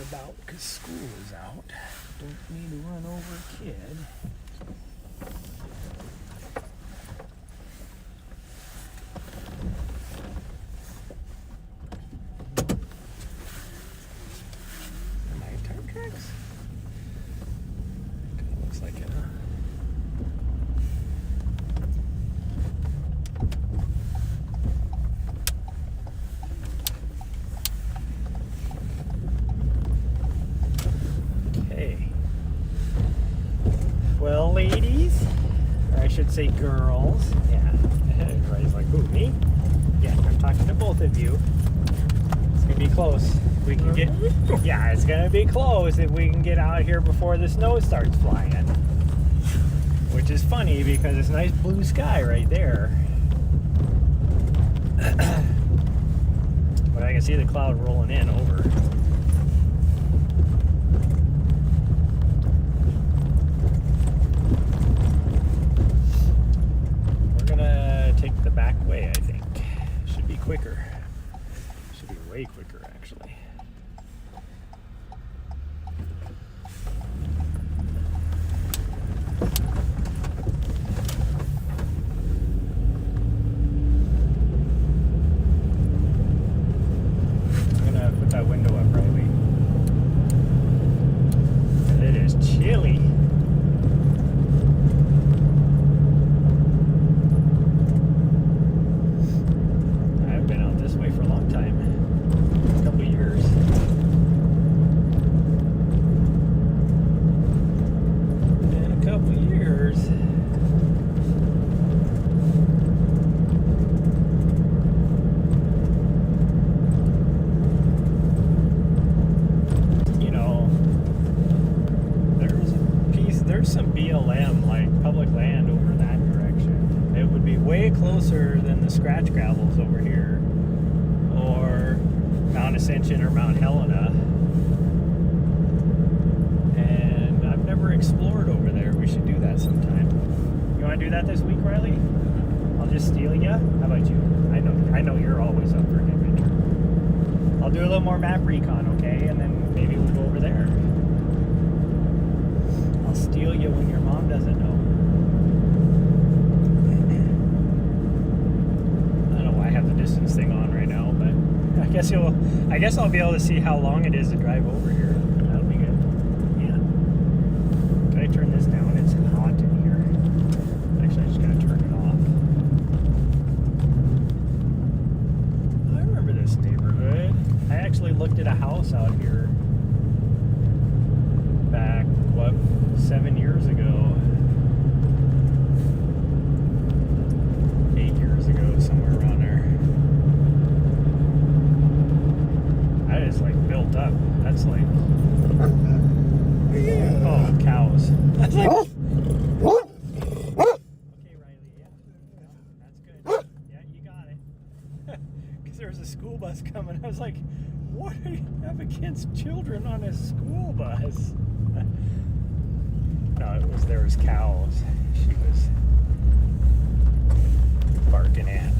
about because school is out. Don't need to run over a kid. Am I tire tracks? Kind of looks like it, huh? Well, ladies, or I should say girls, yeah, everybody's like, who, me? Yeah, I'm talking to both of you. It's gonna be close. We can get, yeah, it's gonna be close if we can get out here before the snow starts flying. Which is funny because it's nice blue sky right there. But I can see the cloud rolling in over. Take the back way, I think. Should be quicker. Should be way quicker, actually. I'm gonna put that window up, Riley. It is chilly. For a long time, a couple of years. In a couple of years. You know, there's some BLM, like public land over that direction. It would be way closer than the scratch gravels over here. Or Mount Ascension or Mount Helena. And I've never explored over there. We should do that sometime. You want to do that this week, Riley? I'll just steal you. How about you? I know you're always up for an adventure. I'll do a little more map recon, okay? And then maybe we'll go over there. I'll steal you when your mom doesn't know. Distance thing on right now, but I guess I'll be able to see how long it is to drive over here. That'll be good. Yeah. Can I turn this down? It's hot in here. Actually, I just gotta turn it off. I remember this neighborhood. I actually looked at a house out here back, 7 years ago. 8 years ago, somewhere around there. That is like built up. That's like, oh, cows. That's like, okay, Riley, yeah, that's good. Yeah, you got it. Because there was a school bus coming. I was like, what do you have against children on a school bus? No, there was cows. She was barking at.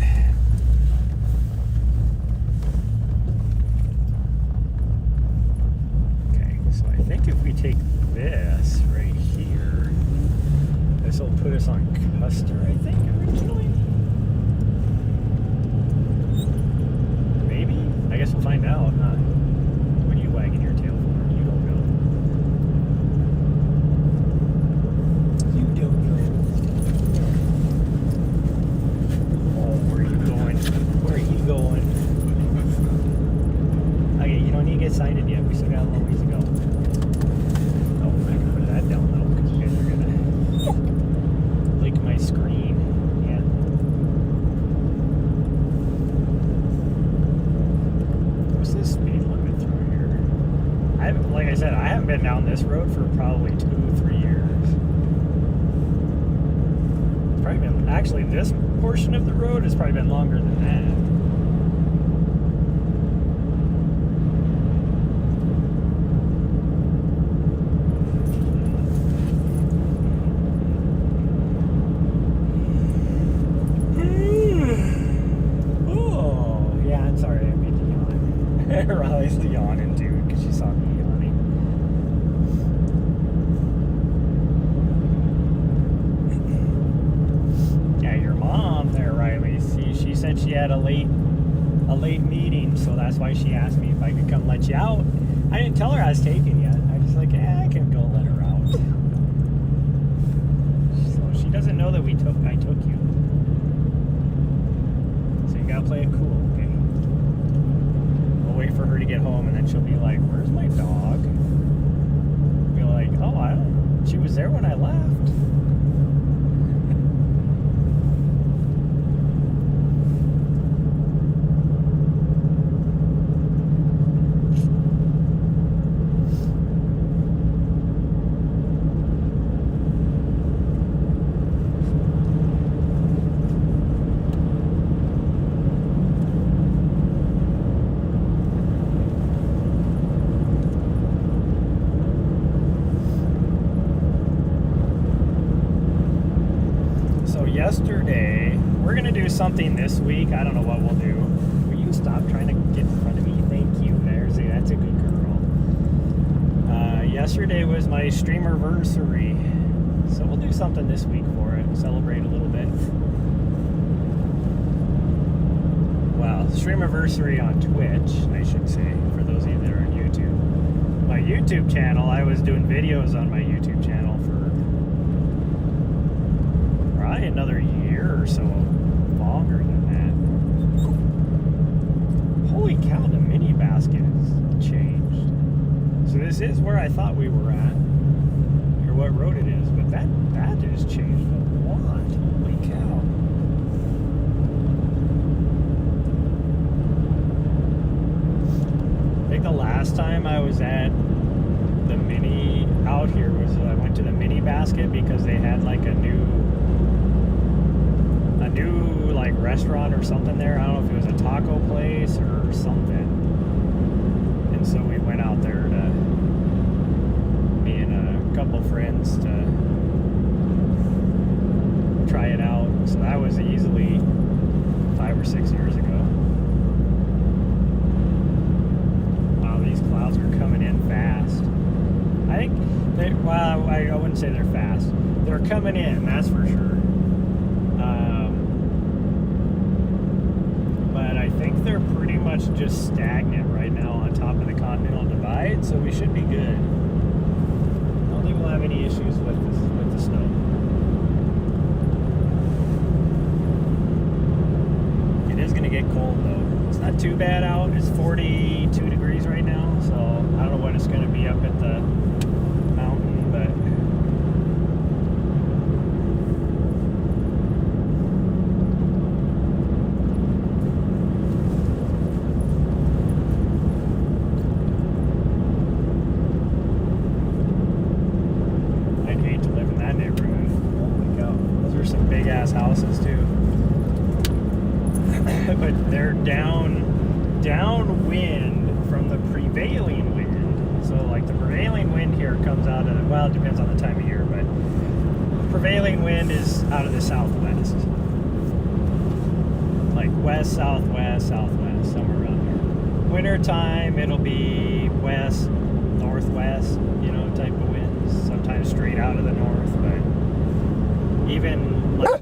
Okay, so I think if we take this right here, this will put us on Custer, I think, originally. Maybe? I guess we'll find out, huh? What are you wagging your tail for? You don't know. You don't know. Where are you going? Where are you going? Okay, you don't need to get sighted yet. We still got a long ways to go. Oh, I can put that down though, because you guys are gonna lick my screen. Yeah. What's this speed limit through here? Like I said, I haven't been down this road for probably 2-3 years. It's probably been, actually, this portion of the road has probably been longer than that. Oh, yeah, I'm sorry, I made you yawn. Riley's yawning too, because she saw me yawning. she said she had a late meeting, so that's why she asked me if I could come let you out. I didn't tell her I was taking you. I just like, I can go let her out. So she doesn't know that I took you. So you gotta play it cool, okay? We'll wait for her to get home, and then she'll be like, "Where's my dog?" Be like, "Oh, she was there when I left." Yesterday, we're gonna do something this week. I don't know what we'll do. Will you stop trying to get in front of me? Thank you. That's a good girl. Yesterday was my streamerversary, so we'll do something this week for it. Celebrate a little bit. Well, streamerversary on Twitch, I should say, for those of you that are on YouTube. My YouTube channel, I was doing videos on my YouTube channel for probably another year or so, longer than that. Holy cow, the mini basket has changed. So this is where I thought we were at, or what road it is, but that has changed a lot. Holy cow. I think the last time I was at the mini out here was I went to the mini basket because they had like a new like restaurant or something there. I don't know if it was a taco place or something. And so we went out there to me and a couple friends to try it out. So that was easily 5 or 6 years ago. Wow, these clouds are coming in fast. I think I wouldn't say they're fast. They're coming in, that's for sure. But I think they're pretty much just stagnant right now on top of the Continental Divide, so we should be good. I don't think we'll have any issues with the snow. It is going to get cold though. It's not too bad out. It's 42 degrees right now, so I don't know what it's going to be up at the mountain, but houses too. But they're downwind from the prevailing wind. So like the prevailing wind here comes out of, well, it depends on the time of year, but the prevailing wind is out of the southwest. Like west, southwest, somewhere around here. Winter time, it'll be west, northwest, type of winds. Sometimes straight out of the north, but even like,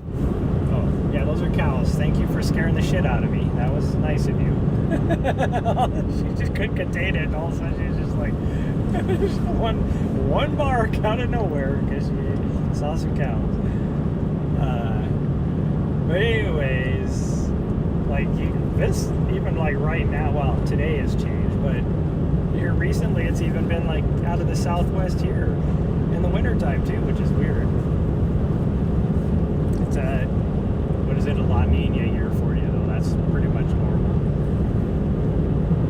yeah, those are cows. Thank you for scaring the shit out of me. That was nice of you. She just couldn't contain it. All of a sudden, she was just like one bark out of nowhere because she saw some cows. But anyways, like this, even like right now, well, today has changed, but here recently, it's even been like out of the southwest here in the wintertime too, which is weird. It's what is it, a La Nina year for you, though. That's pretty much normal.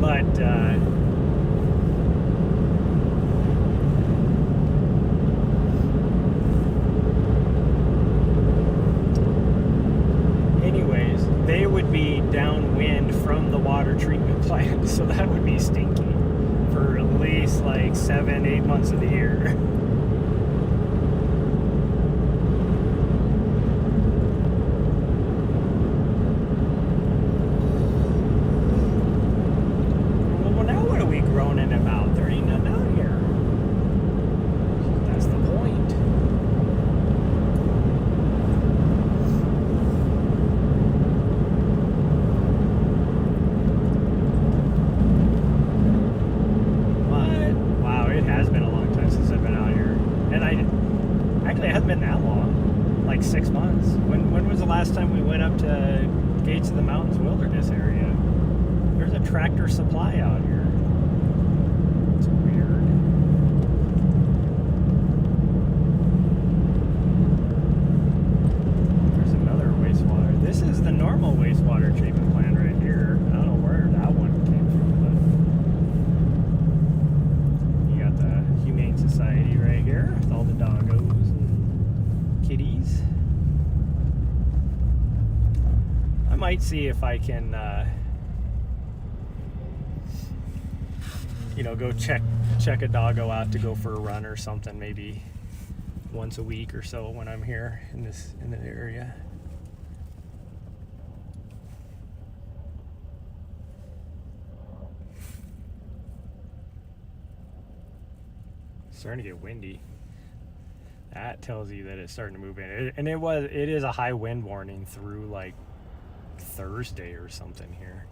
But, anyways, they would be downwind from the water treatment plant, so that would be stinky for at least like 7-8 months of the year. wilderness area. There's a Tractor Supply out here. It's weird. There's another wastewater. This is the normal wastewater treatment plant right here. I don't know where that one came from, but you got the Humane Society right here with all the doggos and kitties. I might see if I can, go check a doggo out to go for a run or something, maybe once a week or so when I'm here in the area. It's starting to get windy. That tells you that it's starting to move in. And it is a high wind warning through like Thursday or something here,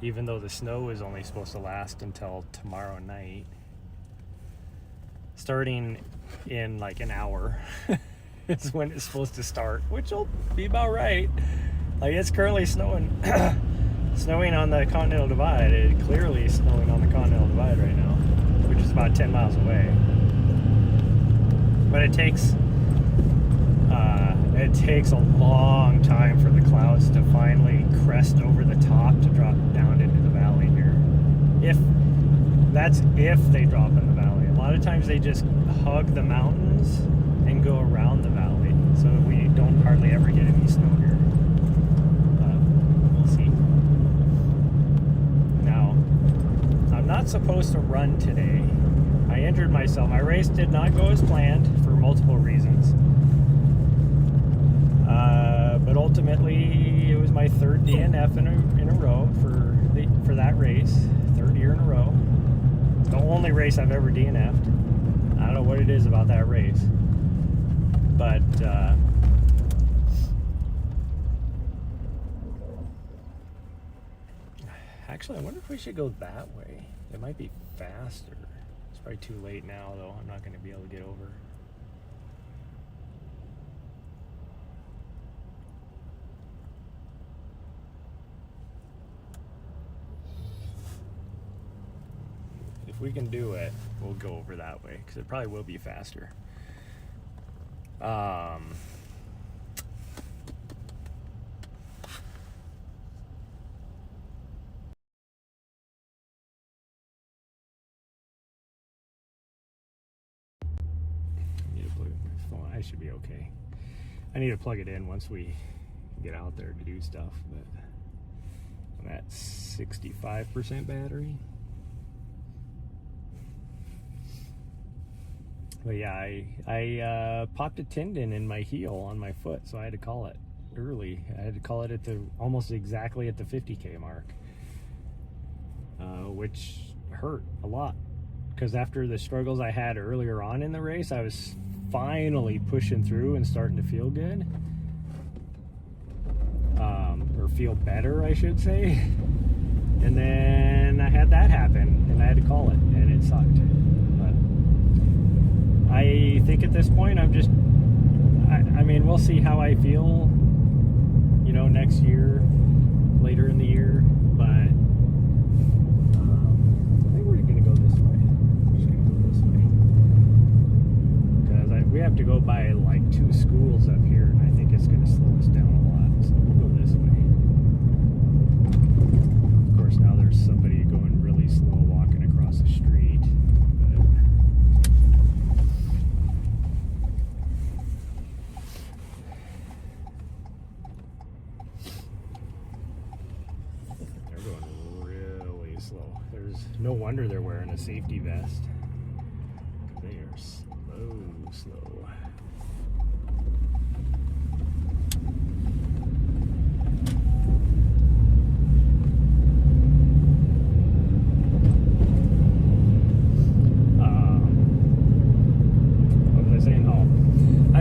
even though the snow is only supposed to last until tomorrow night, starting in like an hour. It's when it's supposed to start, which will be about right. Like, it's currently snowing snowing on the Continental Divide. It's clearly snowing on the Continental Divide right now, which is about 10 miles away. But it takes a long time for the clouds to finally crest over the top to drop down into the valley here. If they drop in the valley. A lot of times they just hug the mountains and go around the valley, so we don't hardly ever get any snow here. We'll see. Now, I'm not supposed to run today. I injured myself. My race did not go as planned for multiple reasons. But ultimately, it was my third DNF in a row for that race. Third year in a row. It's the only race I've ever DNF'd. I don't know what it is about that race. But actually, I wonder if we should go that way. It might be faster. It's probably too late now, though. I'm not going to be able to get over. If we can do it, we'll go over that way, because it probably will be faster. I should be okay. I need to plug it in once we get out there to do stuff, but I'm at 65% battery. But yeah, I popped a tendon in my heel on my foot, so I had to call it early. I had to call it at almost exactly at the 50K mark, which hurt a lot, because after the struggles I had earlier on in the race, I was finally pushing through and starting to feel good, or feel better, I should say. And then I had that happen, and I had to call it, and it sucked. But I think at this point, I mean, we'll see how I feel, next year, later in the year. But I think we're gonna go this way. We're just gonna go this way, because we have to go by like 2 schools up here, and I think it's gonna slow us down a lot. So we'll go this way. Of course, now there's somebody going really slow walking across the street. They're going really slow. There's no wonder they're wearing a safety vest. They are slow.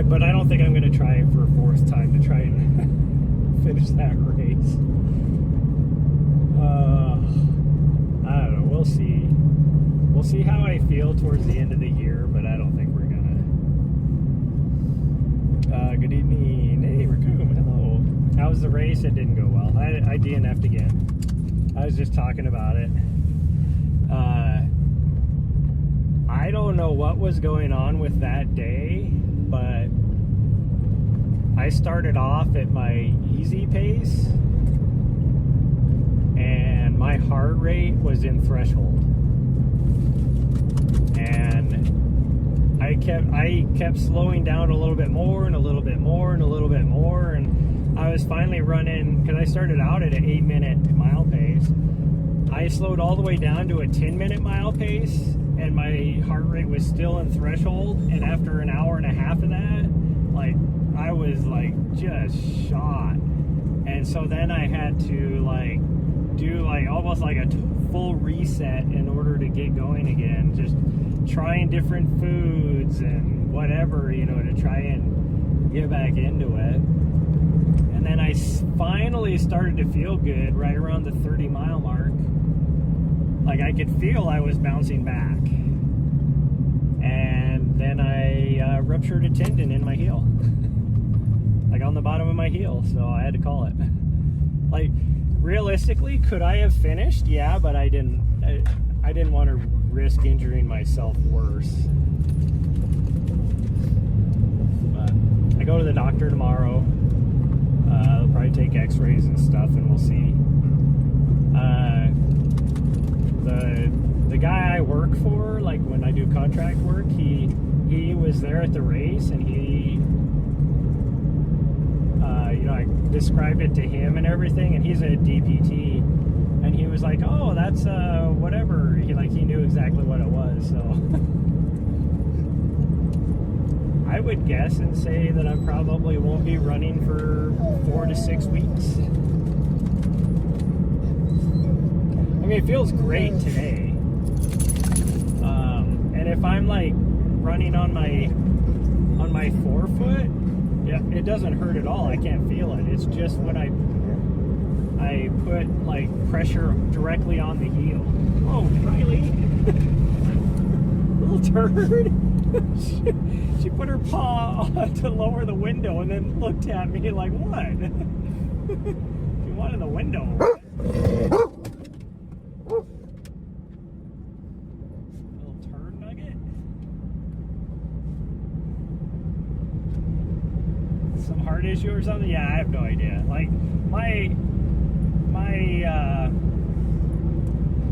But I don't think I'm going to try it for a 4th time to try and finish that race. I don't know. We'll see. We'll see how I feel towards the end of the year, but I don't think we're gonna. Good evening. Hey, Raccoon. Hello. How was the race? It didn't go well. I DNF'd again. I was just talking about it. I don't know what was going on with that day, but I started off at my easy pace and my heart rate was in threshold. And I kept slowing down a little bit more and a little bit more and a little bit more, and I was finally running, because I started out at an 8-minute mile pace. I slowed all the way down to a 10-minute mile pace, and my heart rate was still in threshold. And after an hour and a half of that, like, I was like just shot. And so then I had to like do like almost like a full reset in order to get going again, just trying different foods and whatever, you know, to try and get back into it. And then I finally started to feel good right around the 30-mile mark. Like, I could feel I was bouncing back. And then I ruptured a tendon in my heel. Like, on the bottom of my heel, so I had to call it. Like, realistically, could I have finished? Yeah, but I didn't want to risk injuring myself worse. But I go to the doctor tomorrow. They'll probably take x-rays and stuff, and we'll see. The guy I work for, like when I do contract work, he was there at the race, and he, you know, I described it to him and everything, and he's a DPT, and he was like, "Oh, that's whatever." He knew exactly what it was. So I would guess and say that I probably won't be running for 4 to 6 weeks. I mean, it feels great today. And if I'm like running on my forefoot, yeah, it doesn't hurt at all. I can't feel it. It's just when I put like pressure directly on the heel. Oh, Riley, little turd. She put her paw to lower the window and then looked at me like, what? She wanted the window. Little turd nugget. Some heart issue or something? Yeah, I have no idea. Like, my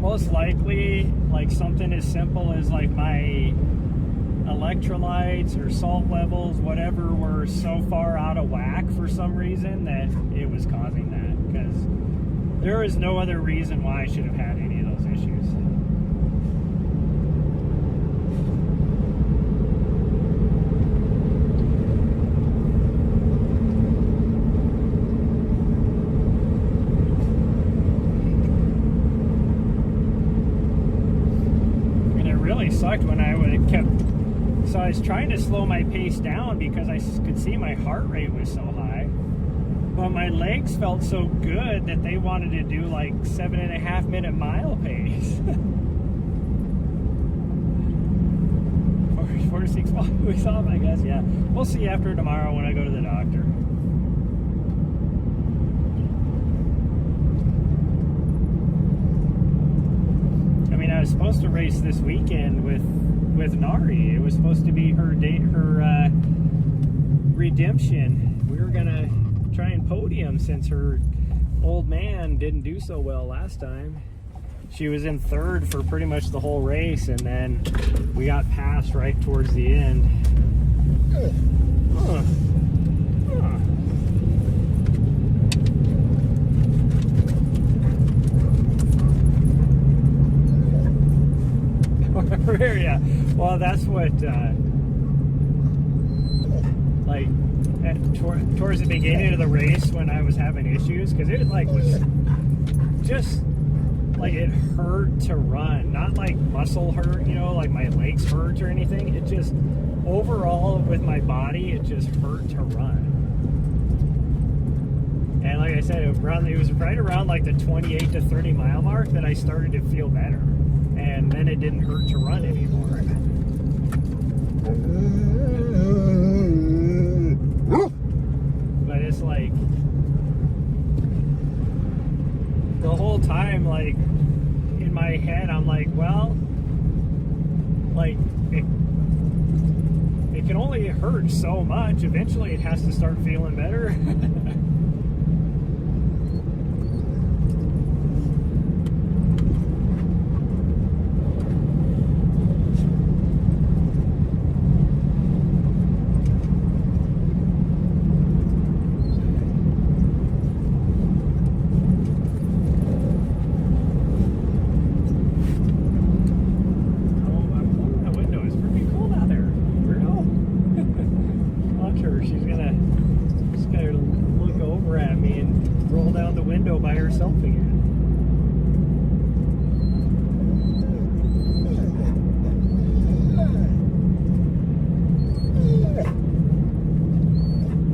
most likely, like, something as simple as like my electrolytes or salt levels, whatever, were so far out of whack for some reason that it was causing that, because there is no other reason why I should have had any of those issues. And it really sucked when I would have kept. So I was trying to slow my pace down because I could see my heart rate was so high. But my legs felt so good that they wanted to do like 7.5 minute mile pace. 4 to 6 weeks off, I guess, yeah. We'll see after tomorrow when I go to the doctor. I mean, I was supposed to race this weekend with Nahri. It was supposed to be her redemption. We were gonna try and podium since her old man didn't do so well last time. She was in third for pretty much the whole race, and then we got passed right towards the end. Yeah, well, that's what like towards the beginning of the race when I was having issues, because it like was just like, it hurt to run, not like muscle hurt, you know, like my legs hurt or anything. It just overall with my body, it just hurt to run. And like I said, it was right around like the 28 to 30 mile mark that I started to feel better. And then it didn't hurt to run anymore. But it's like, the whole time, like, in my head, I'm like, well, like, it can only hurt so much. Eventually it has to start feeling better. By herself again.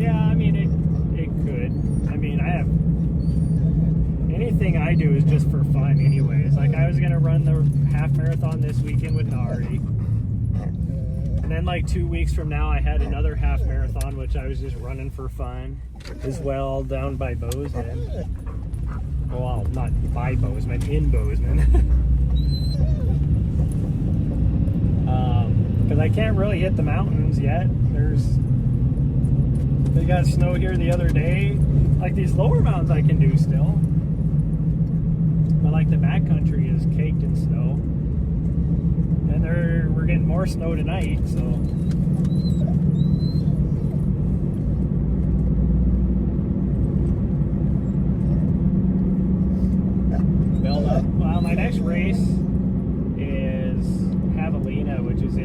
Yeah, I mean it could. I mean, I have anything I do is just for fun anyways. Like I was gonna run the half marathon this weekend with Nahri. And then like 2 weeks from now I had another half marathon which I was just running for fun as well down by Bozeman. Well, not by Bozeman, in Bozeman. Because I can't really hit the mountains yet. They got snow here the other day. Like these lower mountains I can do still. But like the backcountry is caked in snow. And we're getting more snow tonight, so. Well, my next race is Javelina, which is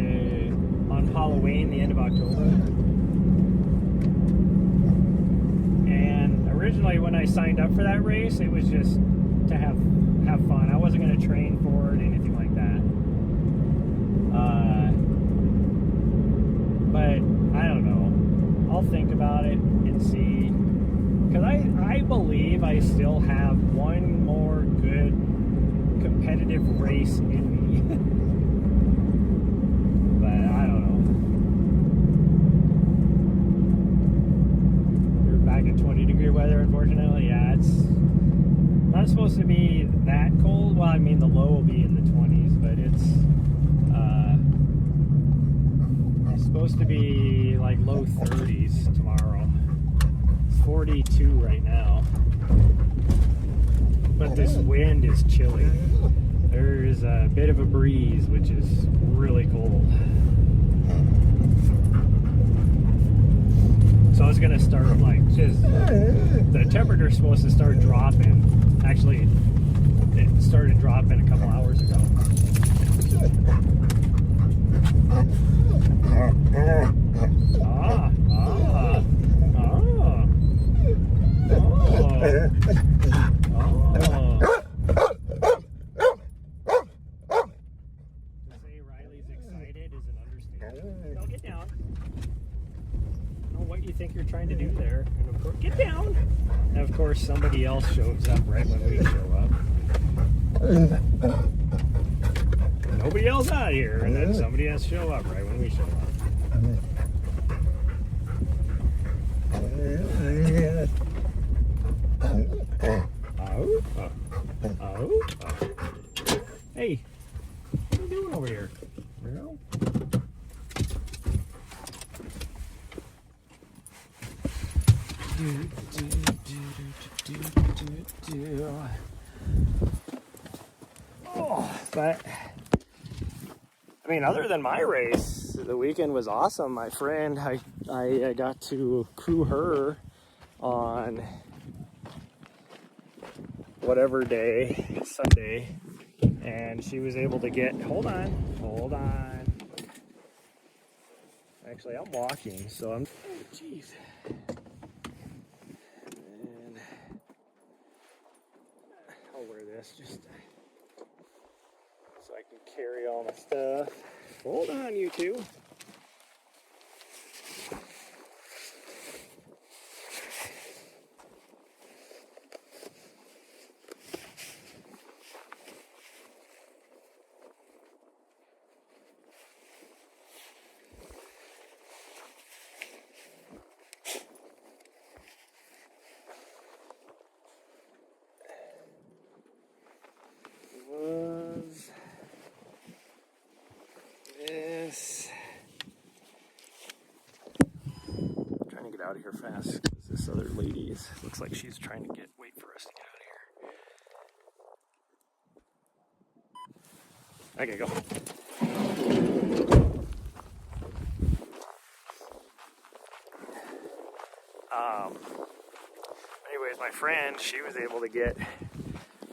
on Halloween, the end of October. And originally when I signed up for that race, it was just to have fun. I wasn't going to train for it, anything like that. But I don't know. I'll think about it and see. Because I believe I still have one more good competitive race in me. But I don't know. We're back at 20-degree weather, unfortunately. Yeah, it's not supposed to be that cold. Well, I mean, the low will be in the 20s, but it's supposed to be like low 30s tomorrow. It's 42 right now. But this wind is chilly. There's a bit of a breeze, which is really cold. So it's gonna start like just the temperature's supposed to start dropping. Actually, it started dropping a couple hours ago. No, get down. Oh, what do you think you're trying to do there? And of course, get down. And of course, somebody else shows up right when we show up. Nobody else out here, and then somebody else show up right when we show up. Hey, what are you doing over here? Weirdo? Oh, but I mean, other than my race, the weekend was awesome. My friend, I got to crew her on whatever day, Sunday, and she was able to get, hold on. Actually, I'm walking, so I'm, oh, jeez. And I'll wear this just so I can carry all my stuff. Hold on, you two. out of here fast. This other lady looks like she's trying to wait for us to get out of here. Okay, go. Anyways, my friend, she was able to get.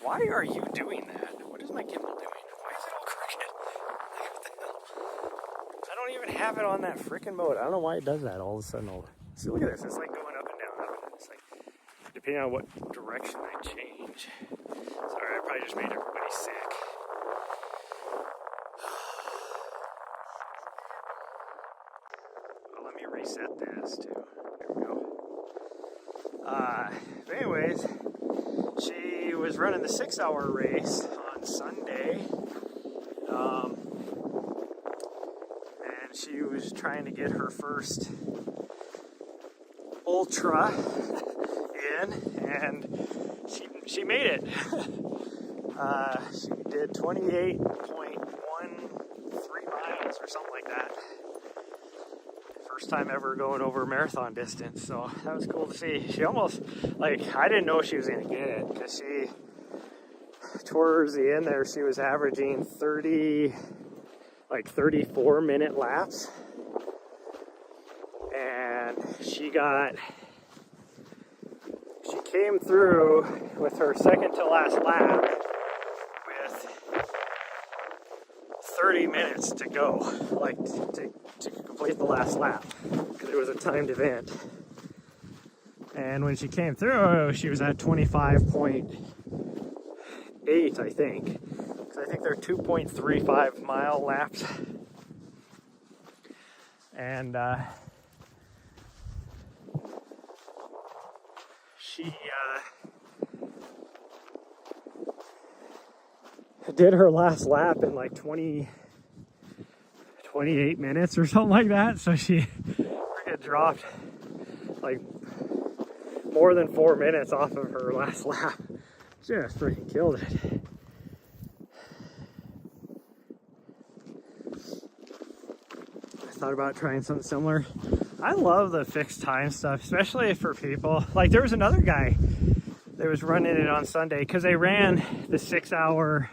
Why are you doing that? What is my gimbal doing? Why is it all crooked? What the hell? I don't even have it on that freaking mode. I don't know why it does that all of a sudden. See, look at this. It's like going up and down, up and down. It's like, depending on what direction I change. Sorry, I probably just made everybody sick. Well, let me reset this too. There we go. But anyways, she was running the 6-hour race on Sunday. And she was trying to get her first ultra in, and she made it. She did 28.13 miles or something like that. First time ever going over marathon distance, so that was cool to see. She almost, like, I didn't know she was gonna get it, because she, towards the end there, she was averaging 34-minute laps, and she came through with her second to last lap with 30 minutes to go, like to complete the last lap, because it was a timed event. And when she came through, she was at 25.8, I think. Because I think they're 2.35 mile laps. And she did her last lap in like 28 minutes or something like that. So she dropped like more than 4 minutes off of her last lap. Just freaking killed it. I thought about trying something similar. I love the fixed time stuff, especially for people. Like, there was another guy that was running it on Sunday, because they ran the 6-hour,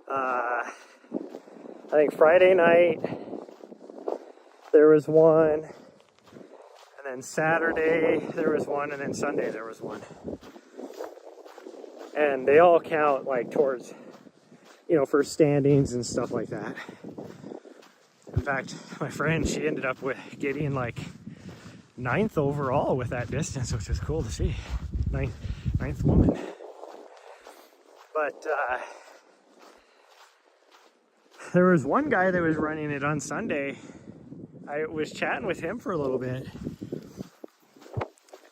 I think Friday night there was one, and then Saturday there was one, and then Sunday there was one. And they all count like towards, for standings and stuff like that. In fact, my friend, she ended up with getting like 9th overall with that distance, which was cool to see. Ninth woman. But there was one guy that was running it on Sunday. I was chatting with him for a little bit,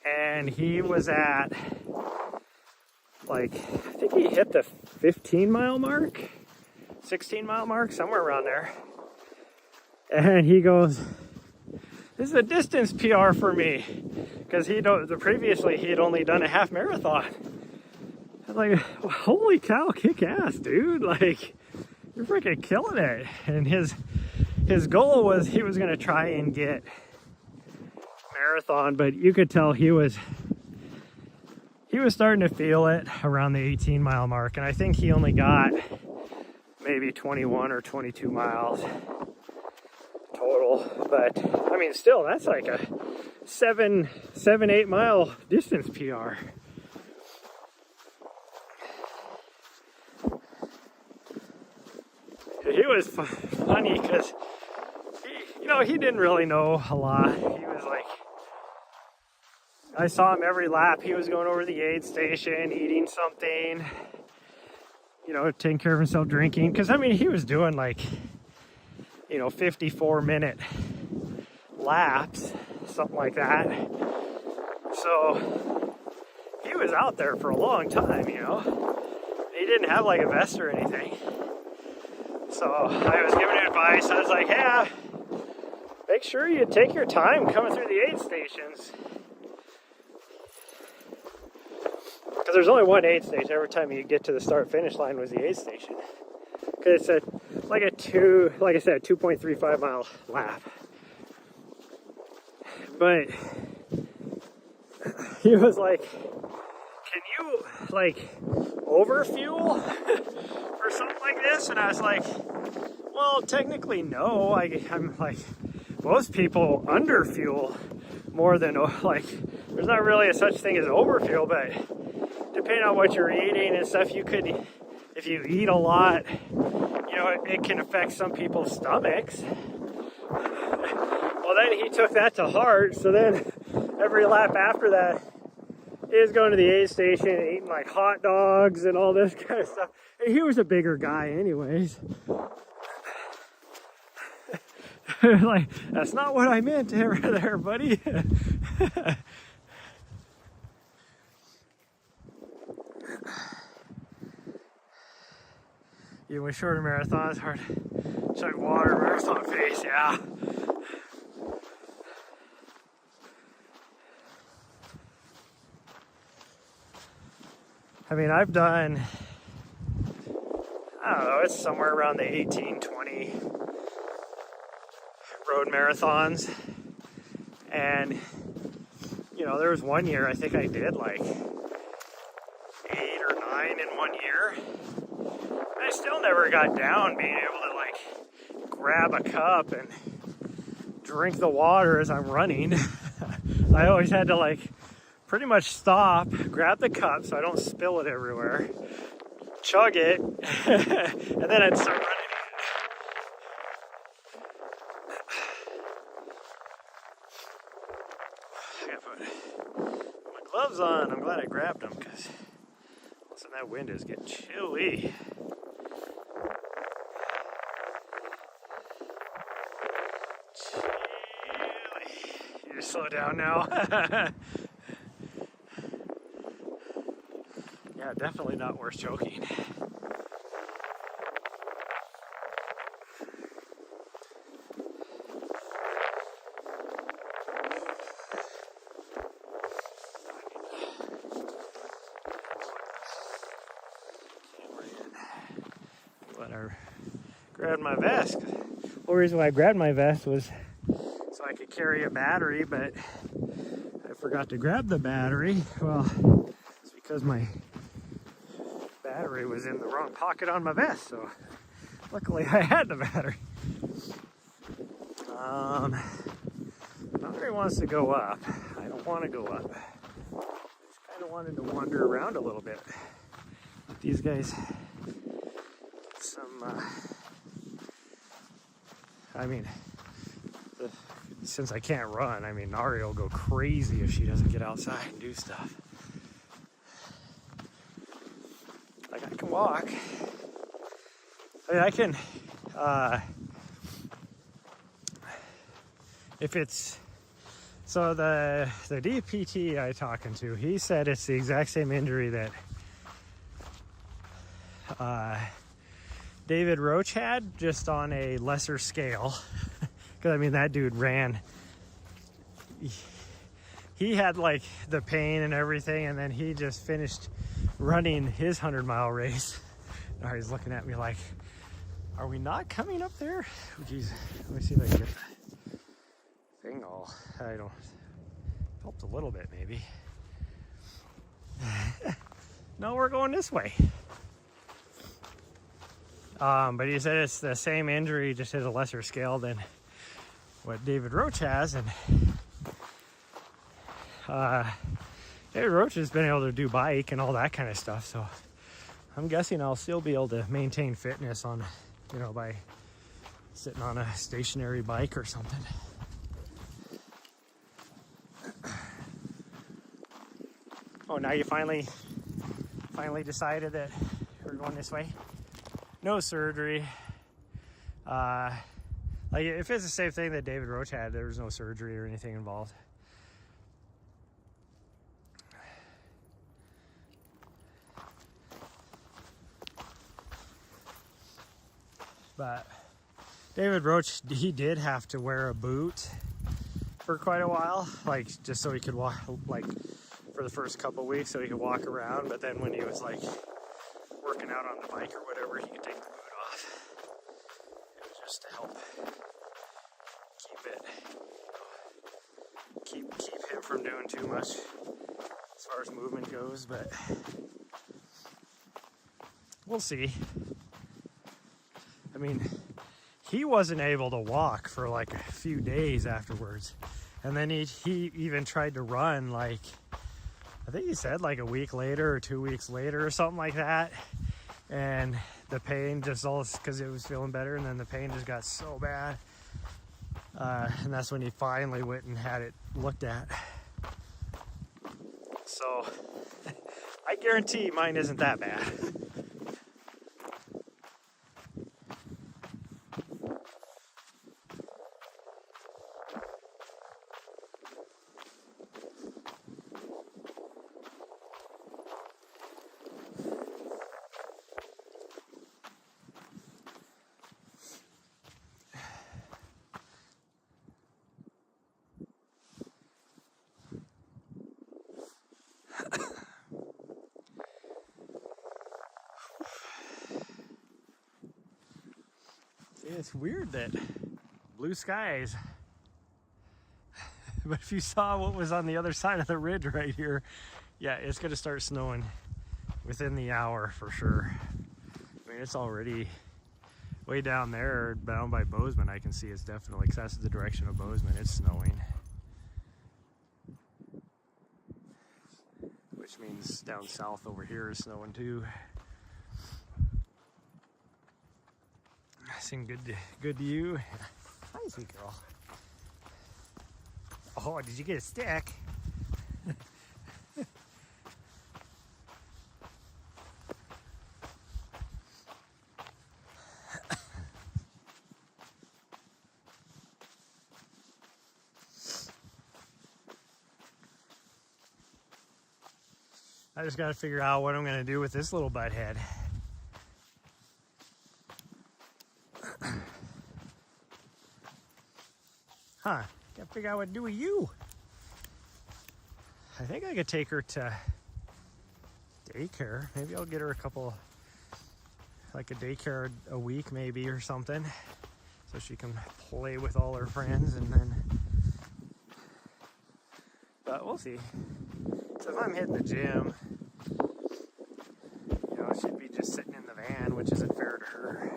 and he was at, like, I think he hit the 15-mile mark, 16-mile mark, somewhere around there. And he goes, "This is a distance PR for me," because previously he had only done a half marathon. I'm like, holy cow, kick ass, dude! Like, you're freaking killing it. And his goal was he was gonna try and get marathon, but you could tell he was starting to feel it around the 18-mile mark, and I think he only got maybe 21 or 22 miles total. But I mean, still, that's like a 8 mile distance PR. He was funny because he didn't really know a lot. He was like, I saw him every lap. He was going over the aid station, eating something, taking care of himself, drinking. Because, I mean, he was doing like, 54-minute laps, something like that. So he was out there for a long time, He didn't have like a vest or anything. So I was giving him advice. I was like, "Yeah, make sure you take your time coming through the aid stations." Because there's only one aid station. Every time you get to the start-finish line was the aid station. Because it's like I said, 2.35 mile lap. But he was like, can you like overfuel for something like this? And I was like, well, technically no. I'm like, most people underfuel more than, like, there's not really a such thing as overfuel, but depending on what you're eating and stuff, you could, if you eat a lot, you know, it can affect some people's stomachs. Well, then he took that to heart, so then every lap after that, he was going to the aid station and eating like hot dogs and all this kind of stuff. And he was a bigger guy anyways. Like, that's not what I meant there, buddy. Even with shorter marathons, hard to chug water, marathon pace, yeah. I mean, I've done, I don't know, it's somewhere around the 18, 20 road marathons. And, you know, there was one year I think I did like 8 or 9 in one year. I still never got down being able to like grab a cup and drink the water as I'm running. I always had to like pretty much stop, grab the cup so I don't spill it everywhere, chug it, and then I'd start running. I gotta put my gloves on. I'm glad I grabbed them because listen, that wind is getting chilly. You just slow down now. Yeah, definitely not worth choking. But I grabbed my vest. The whole reason why I grabbed my vest was so I could carry a battery, but I forgot to grab the battery. Well, it's because my battery was in the wrong pocket on my vest, so luckily I had the battery. Nahri wants to go up. I don't want to go up. I just kind of wanted to wander around a little bit. These guys, I mean, since I can't run, I mean, Nahri will go crazy if she doesn't get outside and do stuff. Like, I can walk. I mean, I can, if it's, so the DPT I talking to, he said it's the exact same injury that David Roach had, just on a lesser scale. Because I mean, that dude ran, he had like the pain and everything, and then he just finished running his 100-mile race. Now he's looking at me like, are we not coming up there? Oh, geez, let me see if I can get the thing all, I don't, helped a little bit maybe. No, we're going this way. But he said it's the same injury, just at a lesser scale than what David Roach has. And David Roach has been able to do bike and all that kind of stuff, so I'm guessing I'll still be able to maintain fitness on, you know, by sitting on a stationary bike or something. Oh, now you finally decided that we're going this way? No surgery. Like, if it's the same thing that David Roach had, there was no surgery or anything involved. But David Roach, he did have to wear a boot for quite a while, like just so he could walk, like for the first couple weeks, so he could walk around. But then when he was like working out on the bike or whatever, he could take the boot off. It was just to help from doing too much as far as movement goes, but we'll see. I mean, he wasn't able to walk for like a few days afterwards. And then he even tried to run, like, I think he said like a week later or 2 weeks later or something like that. And the pain just all, because it was feeling better, and then the pain just got so bad. And that's when he finally went and had it looked at. So I guarantee mine isn't that bad. It's weird that blue skies, but if you saw what was on the other side of the ridge right here, yeah, it's gonna start snowing within the hour for sure. I mean, it's already way down there, down by Bozeman. I can see it's definitely, because that's the direction of Bozeman, it's snowing. Which means down south over here is snowing too. Seem good to you? Hi, sweet girl. Oh, did you get a stick? I just got to figure out what I'm going to do with this little butt head. Huh, gotta figure out what to do with you. I think I could take her to daycare. Maybe I'll get her a couple, like a daycare a week maybe or something, so she can play with all her friends, and then, but we'll see. So if I'm hitting the gym, you know, she'd be just sitting in the van, which isn't fair to her.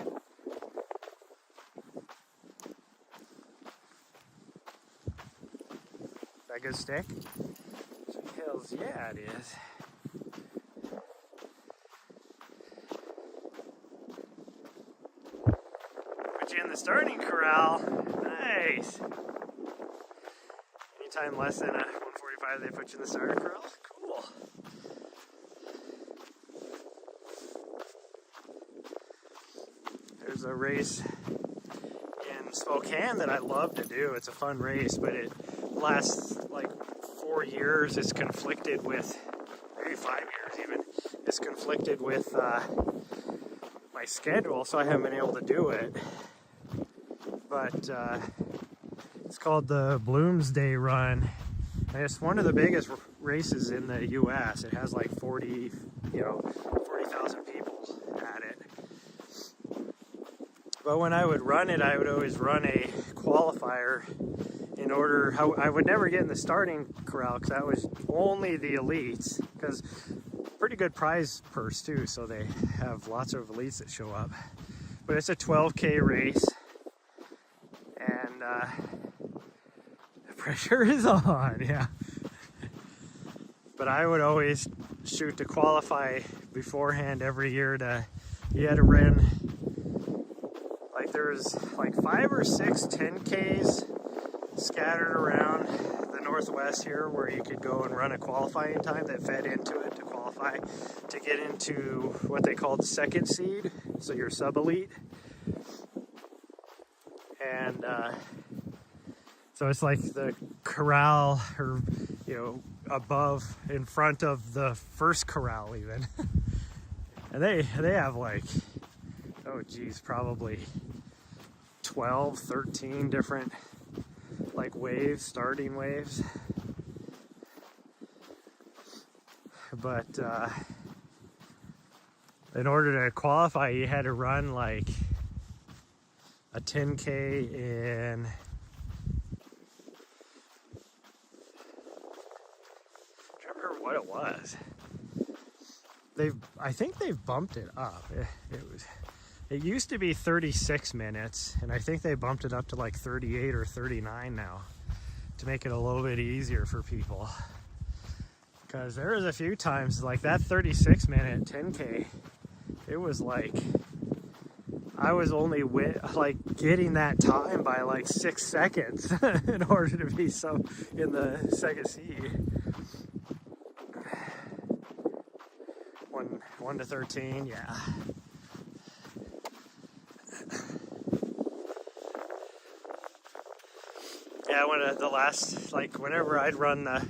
That good stick? Hells yeah, it is. Put you in the starting corral. Nice. Anytime less than a 145, they put you in the starter corral. Cool. There's a race in Spokane that I love to do. It's a fun race, but it lasts like 4 years. It's conflicted with, maybe 5 years even, it's conflicted with my schedule, so I haven't been able to do it. But it's called the Bloomsday Run, and it's one of the biggest races in the US. It has like 40,000 people at it. But when I would run it, I would always run a qualifier in order, I would never get in the starting corral because that was only the elites, because pretty good prize purse too, so they have lots of elites that show up. But it's a 12K race, and the pressure is on, yeah. But I would always shoot to qualify beforehand every year. You had to run, like there's like 5 or 6 10Ks scattered around the Northwest here where you could go and run a qualifying time that fed into it to qualify to get into what they called second seed, so you're sub-elite. And so it's like the corral, or you know, above, in front of the first corral even. And they have like, oh geez, probably 12, 13 different like waves, starting waves. But in order to qualify, you had to run like a 10K in it was. I think they've bumped it up. It used to be 36 minutes, and I think they bumped it up to like 38 or 39 now to make it a little bit easier for people. Because there was a few times, like that 36-minute 10K, it was like, I was only getting that time by like 6 seconds in order to be in the second seed. 1 to 13, yeah. Yeah, whenever I'd run the,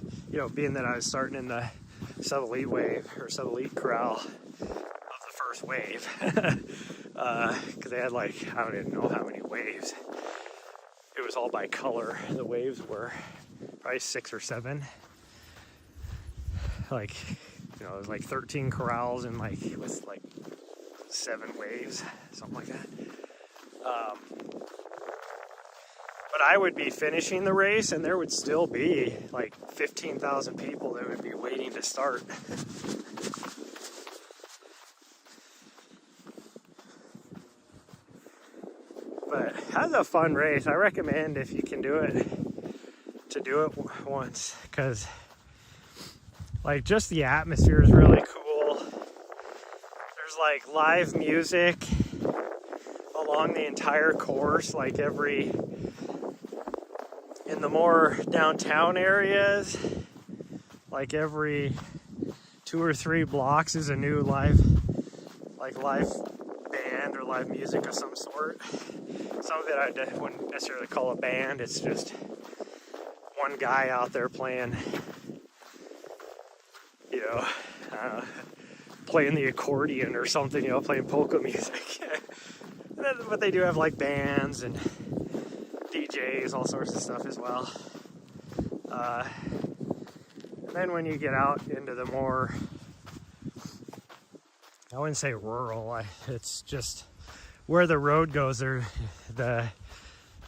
being that I was starting in the sub-elite wave or sub-elite corral of the first wave, because they had I don't even know how many waves. It was all by color. The waves were probably 6 or 7. It was 13 corrals and with 7 waves, something like that. But I would be finishing the race and there would still be 15,000 people that would be waiting to start. But that's a fun race. I recommend, if you can do it, to do it once, because just the atmosphere is really cool. There's live music along the entire course, in the more downtown areas, every 2 or 3 blocks is a new live band or live music of some sort. Some of it I wouldn't necessarily call a band. It's just one guy out there playing, playing the accordion or something, playing polka music. But they do have bands and DJs, all sorts of stuff as well. And then when you get out into the more, I wouldn't say rural, it's just where the road goes there, the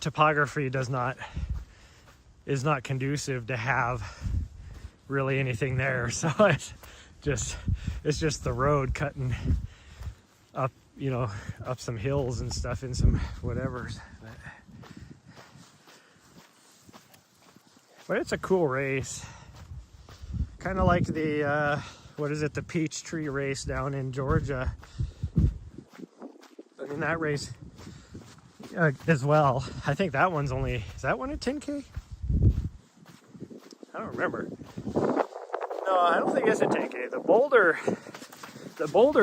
topography is not conducive to have really anything there. So it's just the road cutting up, up some hills and stuff in some whatevers. But it's a cool race. Kind of like the, the Peachtree race down in Georgia. I mean, that race as well. I think that one's is that one a 10K? I don't remember. No, I don't think it's a 10K. The Boulder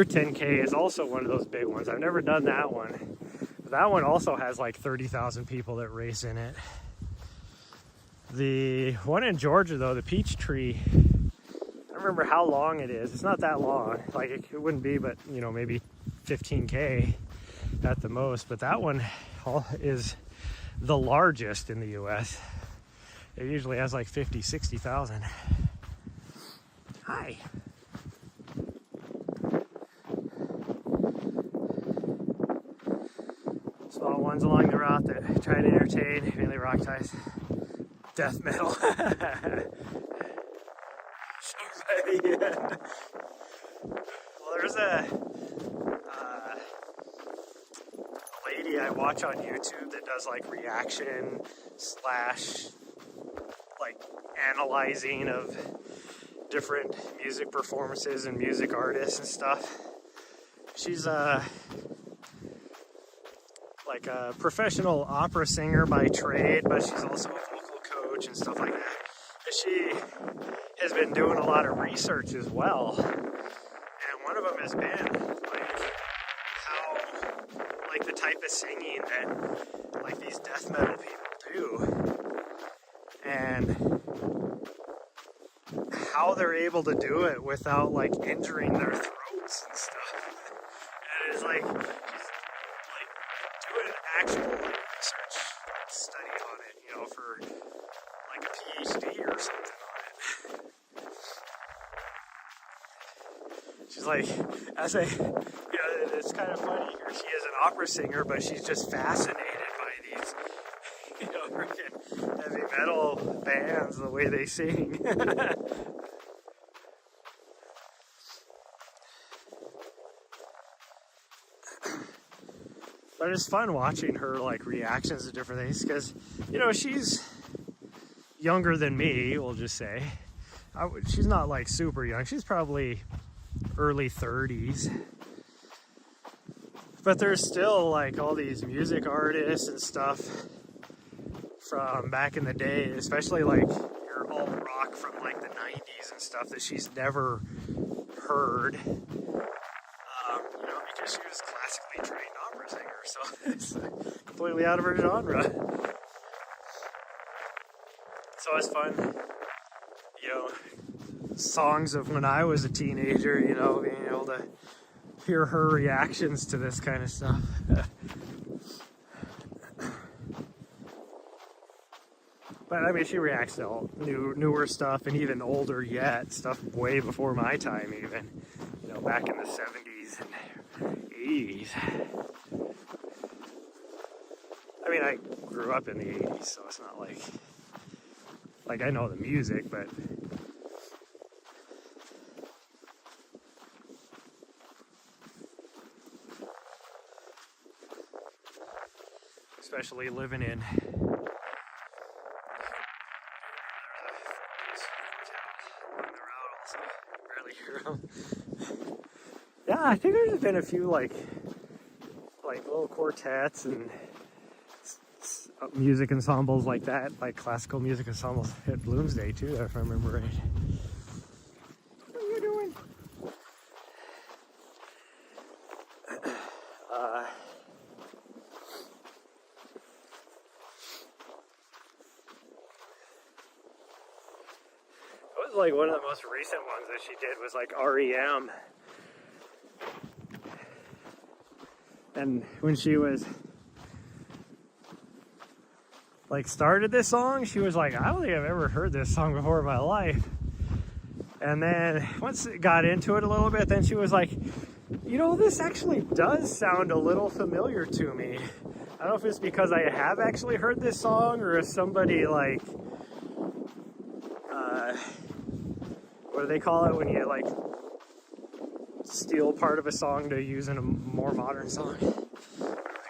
10K is also one of those big ones. I've never done that one. But that one also has 30,000 people that race in it. The one in Georgia, though, the Peachtree, I don't remember how long it is. It's not that long. It wouldn't be, but, maybe 15K at the most. But that one is the largest in the U.S. It usually has 50, 60,000. Hi. Small ones along the route that try to entertain, mainly rock ties. Death metal. Well, there's a lady I watch on YouTube that does reaction / analyzing of different music performances and music artists and stuff. She's a professional opera singer by trade, but she's also a vocal coach and stuff like that. But she has been doing a lot of research as well, and one of them has been how the type of singing that these death metal people do, and how they're able to do it without injuring their throats and stuff. And it's she's doing an actual research study on it, for a PhD or something on it. She's it's kind of funny. She is an opera singer, but she's just fascinated by these, freaking heavy metal bands, the way they sing. But it's fun watching her like reactions to different things because, you know, she's younger than me, we'll just say. She's not like super young. She's probably early 30s. But there's still like all these music artists and stuff from back in the day, especially like your alt rock from like the 90s and stuff that she's never heard. You know, because she was classically trained opera singer, so it's completely out of her genre. So it's fun, you know, songs of when I was a teenager, you know, being able to hear her reactions to this kind of stuff. But I mean, she reacts to all newer stuff and even older yet, stuff way before my time even, you know, back in the 70s and 80s. I mean, I grew up in the 80s, so it's not like I know the music, but especially living in barely hear them. Yeah, I think there's been a few like little quartets and music ensembles like that, like classical music ensembles at Bloomsday too, if I remember right. What are you doing? It was like one of the most recent ones that she did was like REM. And when she was like started this song, she was like, I don't think I've ever heard this song before in my life. And then once it got into it a little bit, then she was like, you know, this actually does sound a little familiar to me. I don't know if it's because I have actually heard this song or if somebody like, what do they call it when you like steal part of a song to use in a more modern song? What do they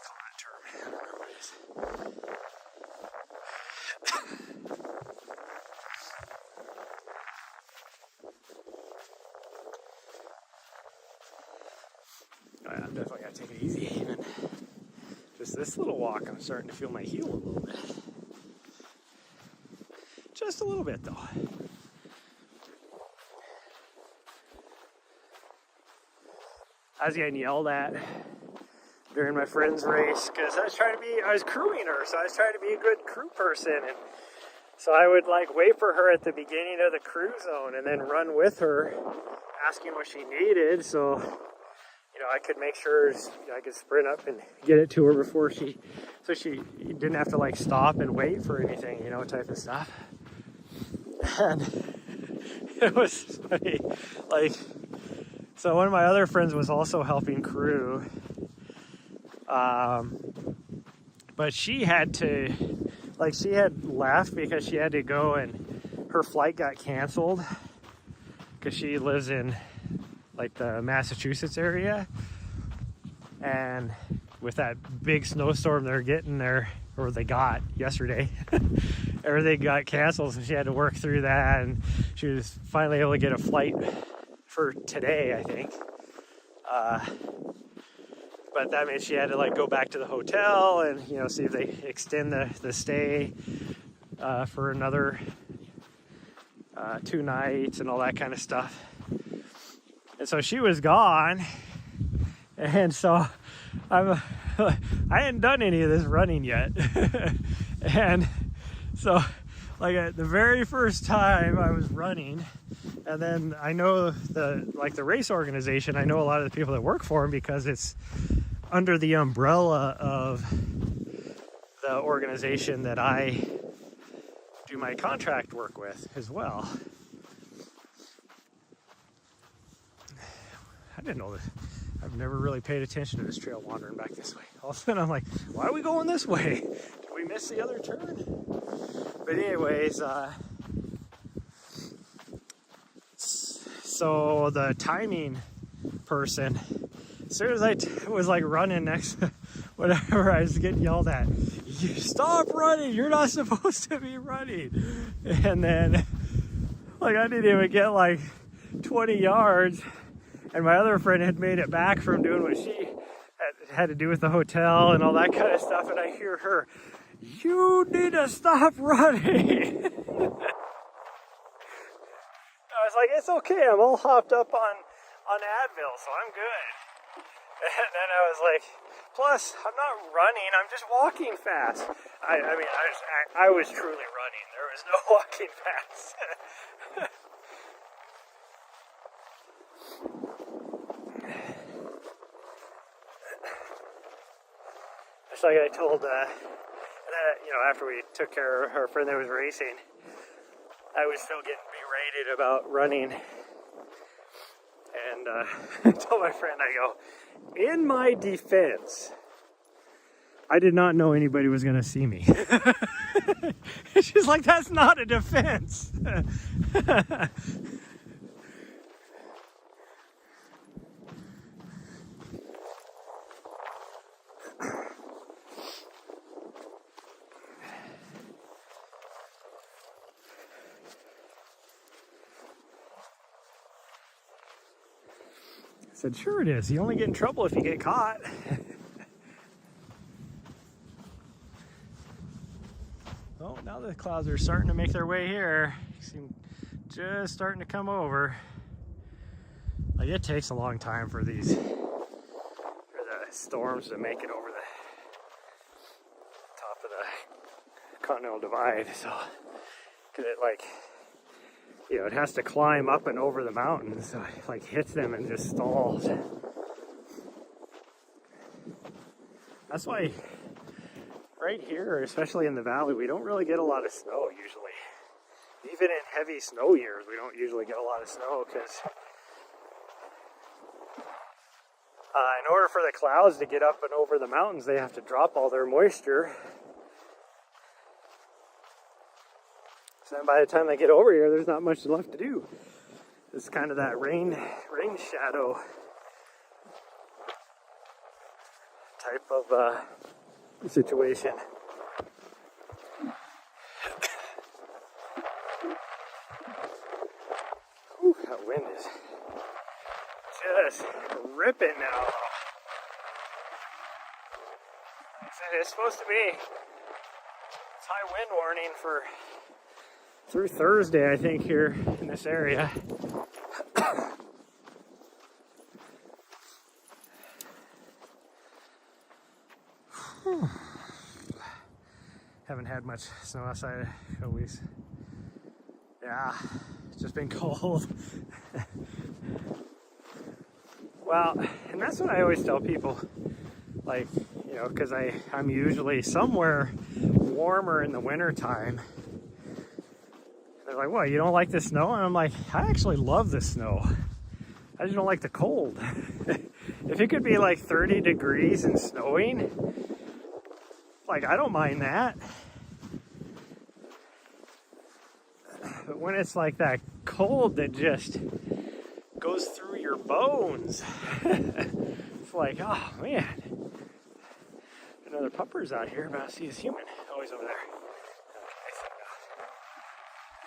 call that term? I don't know what it is. Oh, yeah, I'm definitely gotta take it easy. Even just this little walk, I'm starting to feel my heel a little bit. Just a little bit, though. I was getting yelled at during my friend's race because I was crewing her, so I was trying to be a good crew person, and so I would like wait for her at the beginning of the crew zone and then run with her, asking what she needed, so you know I could make sure I could sprint up and get it to her before she didn't have to like stop and wait for anything, you know, type of stuff. And it was funny, like. So one of my other friends was also helping crew, but she had left because she had to go and her flight got canceled because she lives in like the Massachusetts area, and with that big snowstorm they're getting there, or they got yesterday, everything got canceled, so she had to work through that, and she was finally able to get a flight for today, I think. But that means she had to like go back to the hotel and, you know, see if they extend the stay for another 2 nights and all that kind of stuff. And so she was gone, and so I hadn't done any of this running yet. And so like at the very first time I was running, and then I know the race organization, I know a lot of the people that work for them because it's under the umbrella of the organization that I do my contract work with as well. I didn't know this. I've never really paid attention to this trail wandering back this way. All of a sudden I'm like, why are we going this way? Did we miss the other turn? But anyways, so the timing person as soon as I was like running next to whatever, I was getting yelled at. You stop running, you're not supposed to be running. And then like I didn't even get like 20 yards, and my other friend had made it back from doing what she had to do with the hotel and all that kind of stuff, and I hear her, you need to stop running. I was like, it's okay, I'm all hopped up on Advil, so I'm good. And then I was like, plus, I'm not running, I'm just walking fast. I mean, I was truly running. There was no walking fast. It's like I told, you know, after we took care of our friend that was racing, I was still getting berated about running. And I told my friend, I go, in my defense, I did not know anybody was going to see me. She's like, that's not a defense. I said, sure it is. You only get in trouble if you get caught. Oh, now the clouds are starting to make their way here. Seem just starting to come over. Like, it takes a long time for the storms to make it over the top of the Continental Divide. So, cause it like, you know, it has to climb up and over the mountains, so it like hits them and just stalls. That's why right here, especially in the valley, we don't really get a lot of snow usually. Even in heavy snow years, we don't usually get a lot of snow because in order for the clouds to get up and over the mountains, they have to drop all their moisture. So then by the time they get over here, there's not much left to do. It's kind of that rain shadow type of situation. Whew, that wind is just ripping now. Like I said, it's supposed to be high wind warning for through Thursday, I think, here in this area. Haven't had much snow outside a couple weeks. Yeah, it's just been cold. Well, and that's what I always tell people, like, you know, because I'm usually somewhere warmer in the winter time. They're like, what, you don't like the snow? And I'm like, I actually love the snow. I just don't like the cold. If it could be like 30 degrees and snowing, like, I don't mind that. But when it's like that cold that just goes through your bones, it's like, oh man. Another pupper's out here, but I see his human. Oh, he's over there.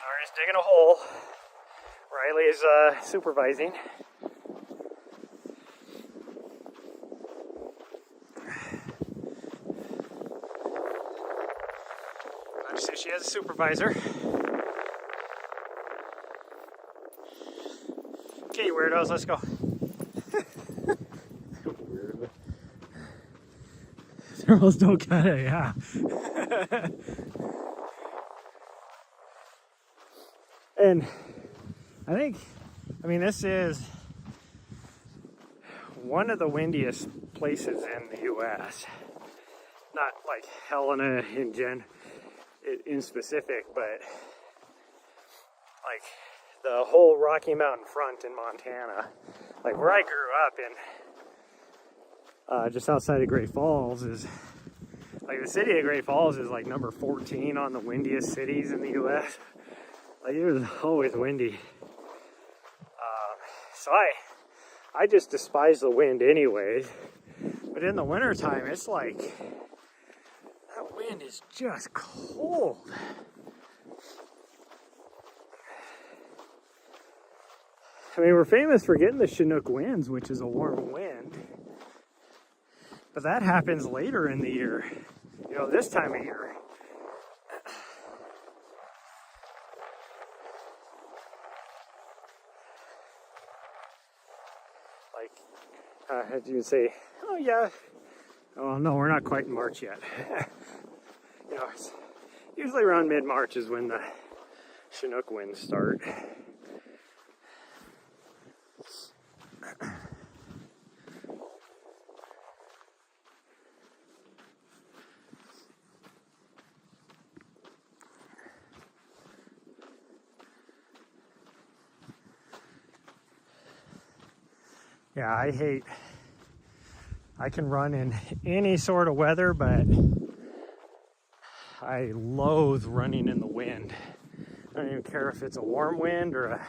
Nahri's digging a hole. Riley's supervising. I see she has a supervisor. Okay, you weirdos, let's go. Weirdo. Girls don't cut it, yeah. And I mean, this is one of the windiest places in the U.S. Not like Helena in specific, but like the whole Rocky Mountain front in Montana. Like where I grew up in, just outside of Great Falls, is like the city of Great Falls is like number 14 on the windiest cities in the U.S. Like it was always windy. So I just despise the wind anyway. But in the wintertime, it's like, that wind is just cold. I mean, we're famous for getting the Chinook winds, which is a warm wind. But that happens later in the year, you know, this time of year. Like, as you would say, oh yeah, oh no, we're not quite in March yet. You know, it's usually around mid-March is when the Chinook winds start. Yeah, I can run in any sort of weather, but I loathe running in the wind. I don't even care if it's a warm wind or a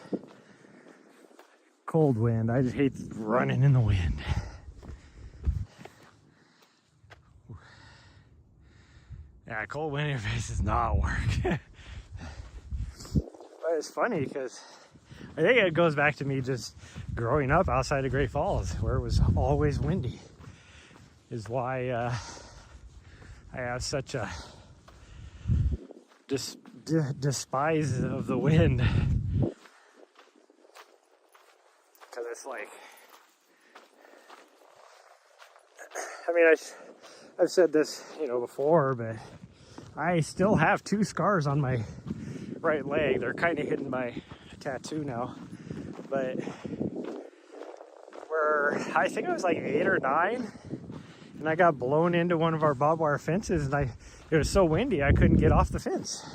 cold wind. I just hate running in the wind. Yeah, cold wind in your face does not work. But it's funny because I think it goes back to me just growing up outside of Great Falls, where it was always windy, is why I have such a despise of the wind. Because it's like, I mean, I've said this, you know, before, but I still have 2 scars on my right leg. They're kind of hidden by a tattoo now, but where I think I was like 8 or 9, and I got blown into one of our barbed wire fences, and it was so windy I couldn't get off the fence,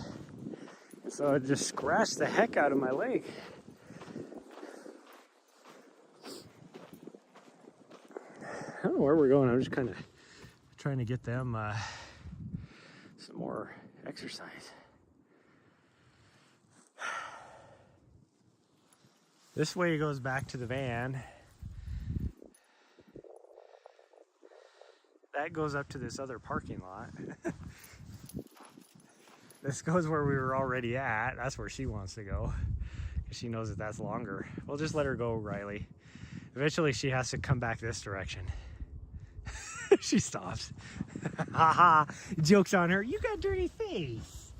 so it just scratched the heck out of my leg. I don't know where we're going. I'm just kind of trying to get them some more exercise. This way goes back to the van. That goes up to this other parking lot. This goes where we were already at. That's where she wants to go, because she knows that that's longer. We'll just let her go, Riley. Eventually she has to come back this direction. She stops. Haha, joke's on her. You got a dirty face.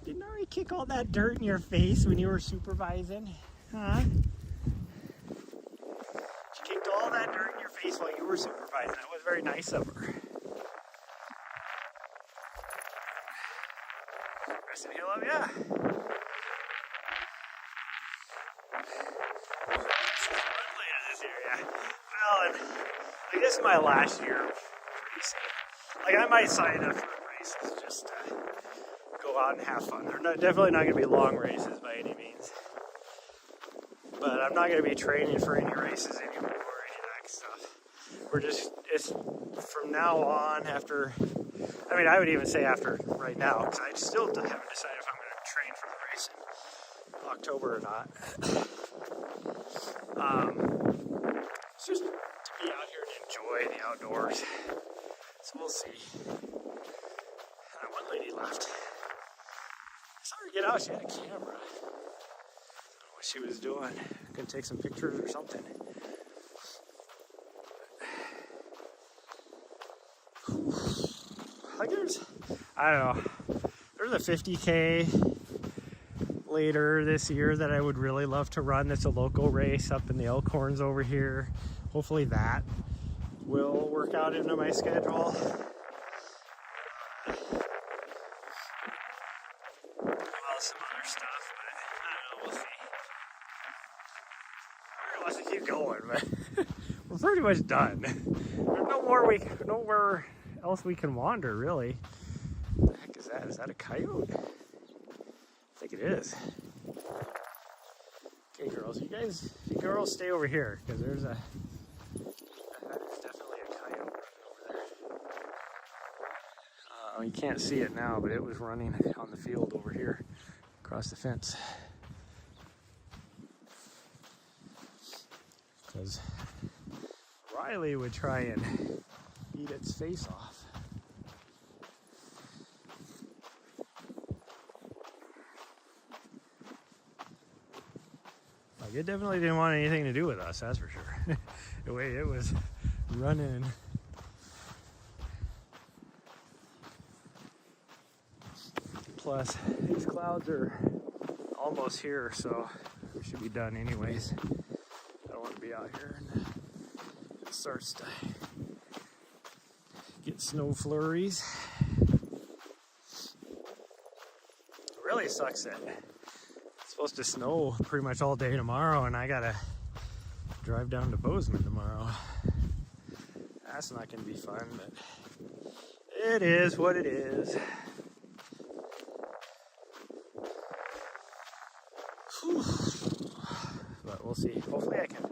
Did Nahri kick all that dirt in your face when you were supervising? Huh? She kicked all that dirt in your face while you were supervising. That was very nice of her. Rest of you love ya. Later this year, yeah. Well, and like this is my last year of racing. Like I might sign up for races just to go out and have fun. They're definitely not going to be long races by any means. But I'm not going to be training for any races anymore or any of that stuff. It's from now on after, I mean, I would even say after right now, because I still haven't decided if I'm going to train for the race in October or not. It's just to be out here and enjoy the outdoors. So we'll see. One lady left. I saw her get out. She had a camera. I don't know what she was doing. Gonna take some pictures or something. Like I don't know. There's a 50K later this year that I would really love to run. That's a local race up in the Elkhorns over here. Hopefully that will work out into my schedule. Some other stuff, but I don't know, we'll see. I really want to keep going, but we're pretty much done. There's nowhere else we can wander, really. What the heck is that? Is that a coyote? I think it is. Okay, girls, you girls stay over here, because that is definitely a coyote over there. You can't see it now, but it was running on the field over here. Across the fence. Riley would try and eat its face off. Like, it definitely didn't want anything to do with us, that's for sure. The way it was running. Plus, these clouds are almost here, so we should be done anyways. I don't want to be out here and it starts to get snow flurries. It really sucks that it's supposed to snow pretty much all day tomorrow, and I gotta drive down to Bozeman tomorrow. That's not gonna be fun, but it is what it is. But we'll see. Hopefully I can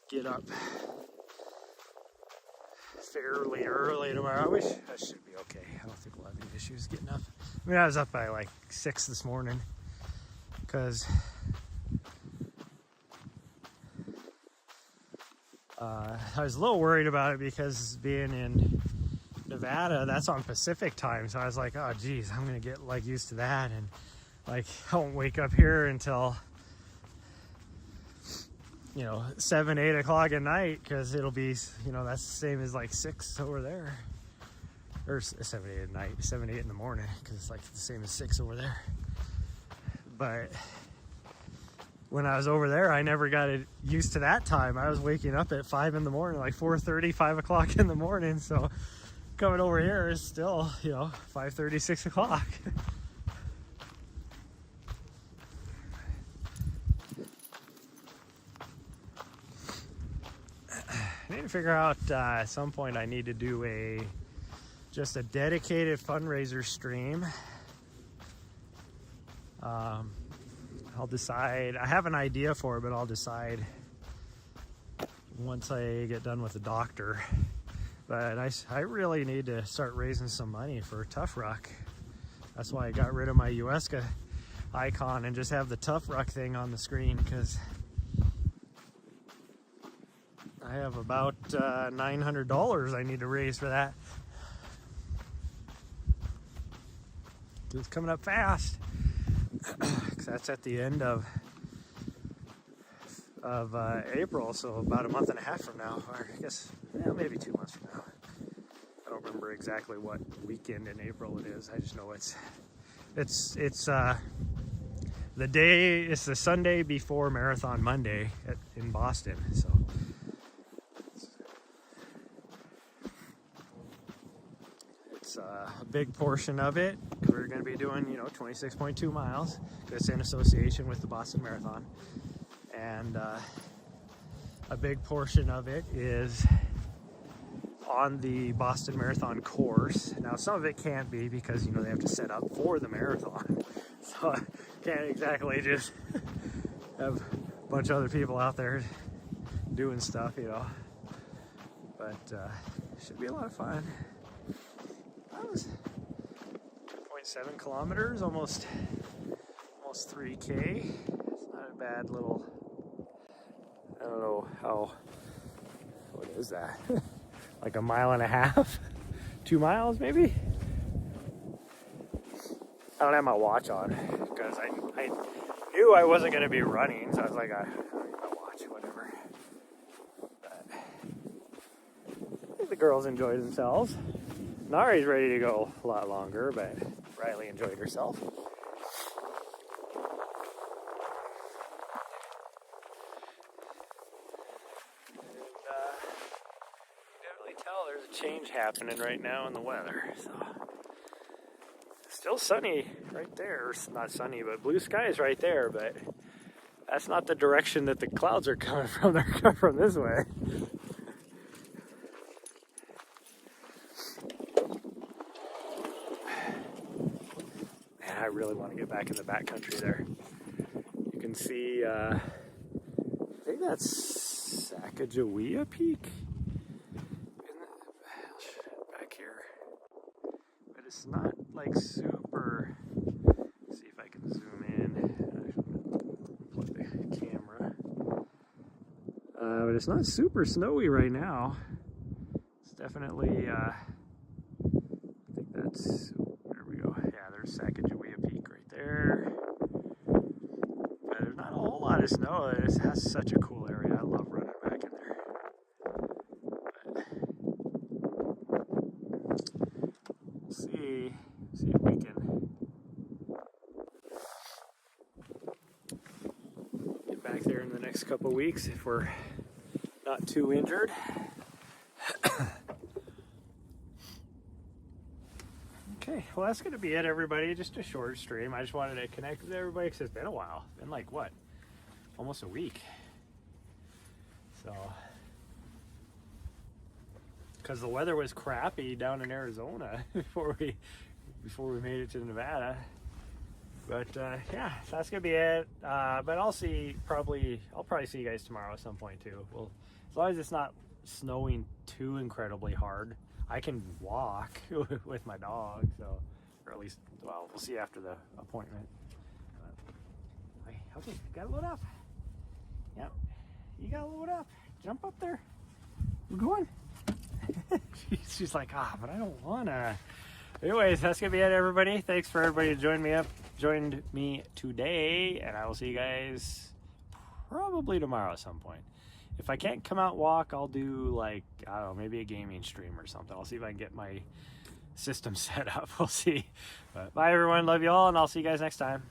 get up fairly early tomorrow. I wish I should be okay. I don't think we'll have any issues getting up. I mean, I was up by like 6 this morning because I was a little worried about it because being in Nevada, that's on Pacific time, so I was like, oh geez, I'm gonna get like used to that, and like I won't wake up here until, you know, 7, 8 o'clock at night, because it'll be, you know, that's the same as like 6 over there, or 7, 8 at night, 7, 8 in the morning, because it's like the same as 6 over there. But when I was over there, I never got used to that time. I was waking up at 5 in the morning, like 4:30, 5 o'clock in the morning, so coming over here is still, you know, 5:30, 6 o'clock. I need to figure out at some point I need to do just a dedicated fundraiser stream. I'll decide. I have an idea for it, but I'll decide once I get done with the doctor. But I really need to start raising some money for Tough Ruck. That's why I got rid of my USCA icon and just have the Tough Ruck thing on the screen, because I have about $900 I need to raise for that. It's coming up fast. Because that's at the end of April, so about a month and a half from now, or I guess maybe 2 months from now. I don't remember exactly what weekend in April it is. I just know it's the day. It's the Sunday before Marathon Monday in Boston. So it's a big portion of it. We're going to be doing, 26.2 miles. It's in association with the Boston Marathon. And a big portion of it is on the Boston Marathon course. Now, some of it can't be because, they have to set up for the marathon. So I can't exactly just have a bunch of other people out there doing stuff, But it should be a lot of fun. That was 2.7 kilometers, almost 3K. It's not a bad little, I don't know what is that? Like a mile and a half? 2 miles maybe? I don't have my watch on because I knew I wasn't going to be running, so I was like, I don't need my watch, whatever. But I think the girls enjoyed themselves. Nahri's ready to go a lot longer, but Riley enjoyed herself. And, you can definitely tell there's a change happening right now in the weather. So still sunny right there. Not sunny, but blue skies right there, but that's not the direction that the clouds are coming from. They're coming from this way. I really want to get back in the backcountry there. You can see, I think that's Sacagawea Peak back here. But it's not like super. Let's see if I can zoom in. Plug the camera. it's not super snowy right now. It's definitely, I think that's, there we go. Yeah, there's Sacagawea Peak right there. But there's not a whole lot of snow. It has such a cool area. I love running back in there. We'll see if we can get back there in the next couple of weeks if we're not too injured. Okay, well that's going to be it, everybody. Just a short stream. I just wanted to connect with everybody because it's been a while. It's been like, what? Almost a week. So, because the weather was crappy down in Arizona before we made it to Nevada. But yeah, that's gonna be it. But I'll probably see you guys tomorrow at some point too. Well, as long as it's not snowing too incredibly hard, I can walk with my dog. So, or at least, well, we'll see after the appointment. Okay, gotta load up. Yep, you gotta load up. Jump up there. We're going. She's like, but I don't wanna. Anyways, that's gonna be it, everybody. Thanks for everybody who joined me today, and I will see you guys probably tomorrow at some point. If I can't come out and walk, I'll do like, I don't know, maybe a gaming stream or something. I'll see if I can get my system set up. We'll see. But bye, everyone. Love you all, and I'll see you guys next time.